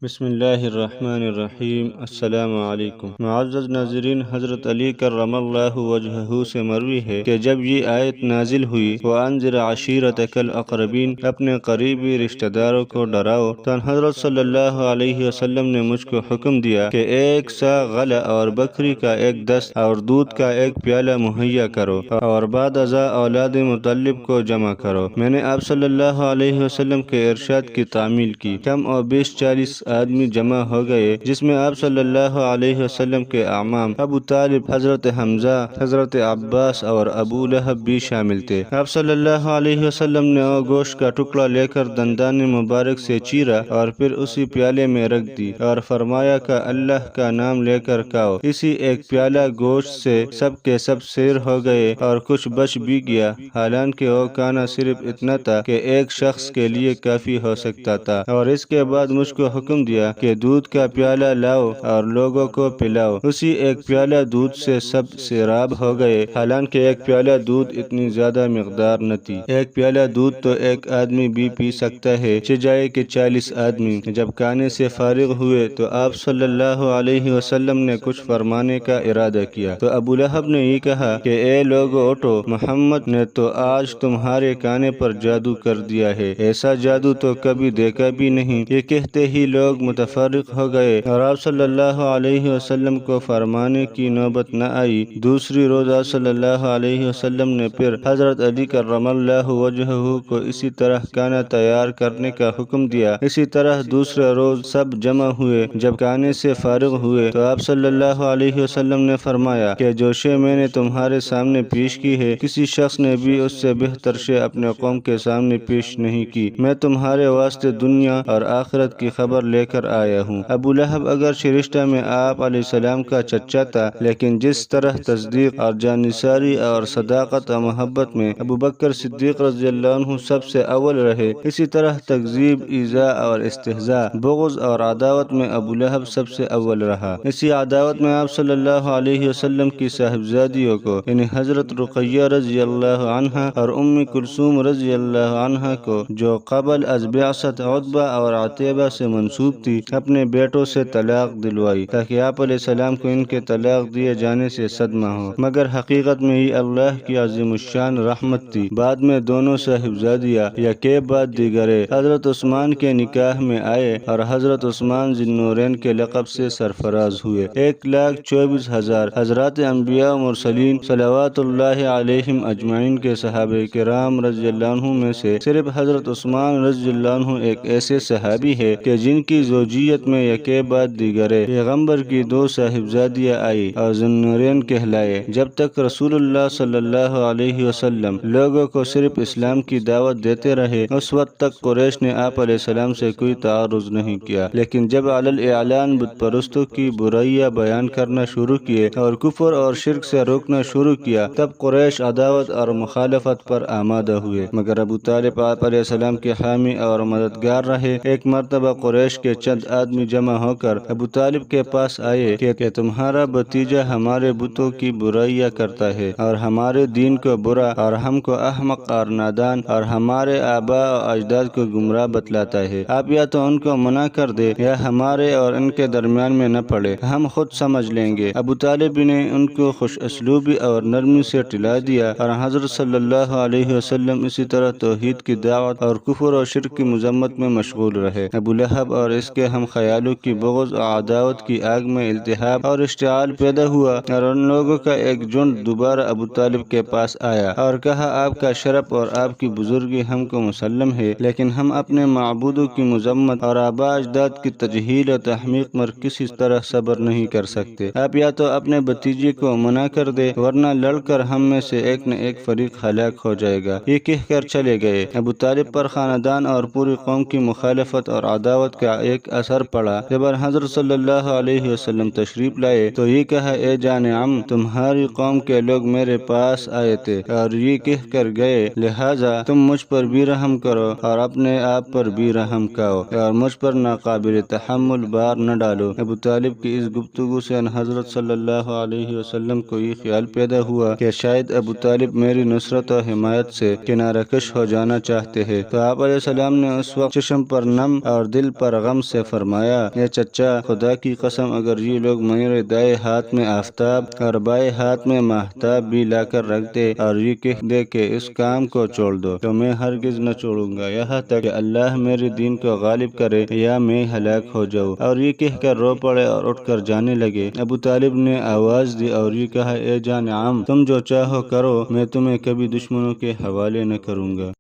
بسم اللہ الرحمن الرحیم۔ السلام علیکم معزز ناظرین، حضرت علی کرم اللہ وجہہ سے مروی ہے کہ جب یہ آیت نازل ہوئی وَأَنذِرْ عَشِيرَتَكَ الْأَقْرَبِينَ، اپنے قریبی رشتہ داروں کو ڈراؤ، تو حضرت صلی اللہ علیہ وسلم نے مجھ کو حکم دیا کہ ایک سا غلہ اور بکری کا ایک دست اور دودھ کا ایک پیالہ مہیا کرو اور بعد ازاں اولاد مطلب کو جمع کرو۔ میں نے آپ صلی اللہ علیہ وسلم کے ارشاد کی تعمیل کی۔ کم و بیش 40 آدمی جمع ہو گئے، جس میں آپ صلی اللہ علیہ وسلم کے اعمام ابو طالب، حضرت حمزہ، حضرت عباس اور ابو لہب بھی شامل تھے۔ آپ صلی اللہ علیہ وسلم نے وہ گوشت کا ٹکڑا لے کر دندان مبارک سے چیرا اور پھر اسی پیالے میں رکھ دی اور فرمایا کہ اللہ کا نام لے کر کھاؤ۔ اسی ایک پیالہ گوشت سے سب کے سب سیر ہو گئے اور کچھ بچ بھی گیا، حالانکہ وہ کھانا صرف اتنا تھا کہ ایک شخص کے لیے کافی ہو سکتا تھا۔ اور اس کے بعد مجھ کو حکم دیا کہ دودھ کا پیالہ لاؤ اور لوگوں کو پلاؤ۔ اسی ایک پیالہ دودھ سے سب سیراب ہو گئے، حالانکہ ایک پیالہ دودھ اتنی زیادہ مقدار نہ تھی۔ ایک پیالہ دودھ تو ایک آدمی بھی پی سکتا ہے، چجائے کہ 40 آدمی۔ جب کھانے سے فارغ ہوئے تو آپ صلی اللہ علیہ وسلم نے کچھ فرمانے کا ارادہ کیا تو ابو لہب نے یہ کہا کہ اے لوگو اٹھو، محمد نے تو آج تمہارے کھانے پر جادو کر دیا ہے، ایسا جادو تو کبھی دیکھا بھی نہیں۔ یہ کہتے ہی لوگ متفرق ہو گئے اور آپ صلی اللہ علیہ وسلم کو فرمانے کی نوبت نہ آئی۔ دوسری روز آپ صلی اللہ علیہ وسلم نے پھر حضرت علی کرم اللہ وجہہ کو اسی طرح کھانا تیار کرنے کا حکم دیا۔ اسی طرح دوسرے روز سب جمع ہوئے۔ جب کھانے سے فارغ ہوئے تو آپ صلی اللہ علیہ وسلم نے فرمایا کہ جو شے میں نے تمہارے سامنے پیش کی ہے، کسی شخص نے بھی اس سے بہتر شے اپنے قوم کے سامنے پیش نہیں کی۔ میں تمہارے واسطے دنیا اور آخرت کی خبر لے کر آیا ہوں۔ ابو لہب اگرچہ رشتہ میں آپ علیہ السلام کا چچا تھا، لیکن جس طرح تصدیق اور جانثاری اور صداقت و محبت میں ابو بکر صدیق رضی اللہ عنہ سب سے اول رہے، اسی طرح تکذیب، ایذاء اور استہزاء، بغض اور عداوت میں ابو لہب سب سے اول رہا۔ اسی عداوت میں آپ صلی اللہ علیہ وسلم کی صاحبزادیوں کو، یعنی حضرت رقیہ رضی اللہ عنہا اور ام کلثوم رضی اللہ عنہا کو، جو قبل از بعثت عتبہ اور عتیبہ سے منسوب تھی، اپنے بیٹوں سے طلاق دلوائی تاکہ آپ علیہ السلام کو ان کے طلاق دیے جانے سے صدمہ ہو، مگر حقیقت میں یہ اللہ کی عظیم الشان رحمت تھی۔ بعد میں دونوں صاحبزادیاں یکے بعد دیگرے حضرت عثمان کے نکاح میں آئے اور حضرت عثمان ذی النورین کے لقب سے سرفراز ہوئے۔ 1,24,000 حضرات انبیاء و مرسلین صلوات اللہ علیہم اجمعین کے صحابہ کرام رضی اللہ عنہ میں سے صرف حضرت عثمان رضی اللہ عنہ ایک ایسے صحابی ہے کہ جن کی زوجیت میں یکے بعد دیگرے پیغمبر کی 2 صاحبزادیاں آئی اور ذی النورین کہلائے۔ جب تک رسول اللہ صلی اللہ علیہ وسلم لوگوں کو صرف اسلام کی دعوت دیتے رہے، اس وقت تک قریش نے آپ علیہ السلام سے کوئی تعارض نہیں کیا، لیکن جب علی الاعلان بت پرستوں کی برائیاں بیان کرنا شروع کیے اور کفر اور شرک سے روکنا شروع کیا، تب قریش عداوت اور مخالفت پر آمادہ ہوئے، مگر ابو طالب آپ علیہ السلام کے حامی اور مددگار رہے۔ ایک مرتبہ قریش کے چند آدمی جمع ہو کر ابو طالب کے پاس آئے کہ تمہارا بھتیجا ہمارے بتوں کی برائیاں کرتا ہے اور ہمارے دین کو برا اور ہم کو احمق اور نادان اور ہمارے آباء و اجداد کو گمراہ بتلاتا ہے۔ آپ یا تو ان کو منع کر دے یا ہمارے اور ان کے درمیان میں نہ پڑے، ہم خود سمجھ لیں گے۔ ابو طالب نے ان کو خوش اسلوبی اور نرمی سے ٹلا دیا اور حضرت صلی اللہ علیہ وسلم اسی طرح توحید کی دعوت اور کفر و شرک کی مذمت میں مشغول رہے۔ ابو لہب اور اس کے ہم خیالوں کی بغض و عداوت کی آگ میں التہاب اور اشتعال پیدا ہوا اور ان لوگوں کا ایک جھنڈ دوبارہ ابو طالب کے پاس آیا اور کہا، آپ کا شرف اور آپ کی بزرگی ہم کو مسلم ہے، لیکن ہم اپنے معبودوں کی مذمت اور آباء اجداد کی تجہیل و تحمیق پر کسی طرح صبر نہیں کر سکتے۔ آپ یا تو اپنے بھتیجے کو منع کر دے، ورنہ لڑ کر ہم میں سے ایک نہ ایک فریق ہلاک ہو جائے گا۔ یہ کہہ کر چلے گئے۔ ابو طالب پر خاندان اور پوری قوم کی مخالفت اور عداوت کا ایک اثر پڑا۔ جب حضرت صلی اللہ علیہ وسلم تشریف لائے تو یہ کہا، اے جان عم، تمہاری قوم کے لوگ میرے پاس آئے تھے اور یہ کہہ کر گئے، لہٰذا تم مجھ پر بھی رحم کرو اور اپنے آپ پر بھی رحم کھاؤ اور مجھ پر ناقابل تحمل بار نہ ڈالو۔ ابو طالب کی اس گفتگو سے حضرت صلی اللہ علیہ وسلم کو یہ خیال پیدا ہوا کہ شاید ابو طالب میری نصرت و حمایت سے کنارہ کش ہو جانا چاہتے ہیں، تو آپ علیہ السلام نے اس وقت چشم پر نم اور دل پر غم سے فرمایا، اے چچا، خدا کی قسم اگر یہ لوگ میرے دائیں ہاتھ میں آفتاب اور بائیں ہاتھ میں ماہتاب بھی لا کر رکھ دے اور یہ کہہ دے کہ اس کام کو چھوڑ دو تو میں ہرگز نہ چھوڑوں گا یہاں تک کہ اللہ میرے دین کو غالب کرے یا میں ہلاک ہو جاؤں۔ اور یہ کہہ کر رو پڑے اور اٹھ کر جانے لگے۔ ابو طالب نے آواز دی اور یہ کہا، اے جان عم، تم جو چاہو کرو، میں تمہیں کبھی دشمنوں کے حوالے نہ کروں گا۔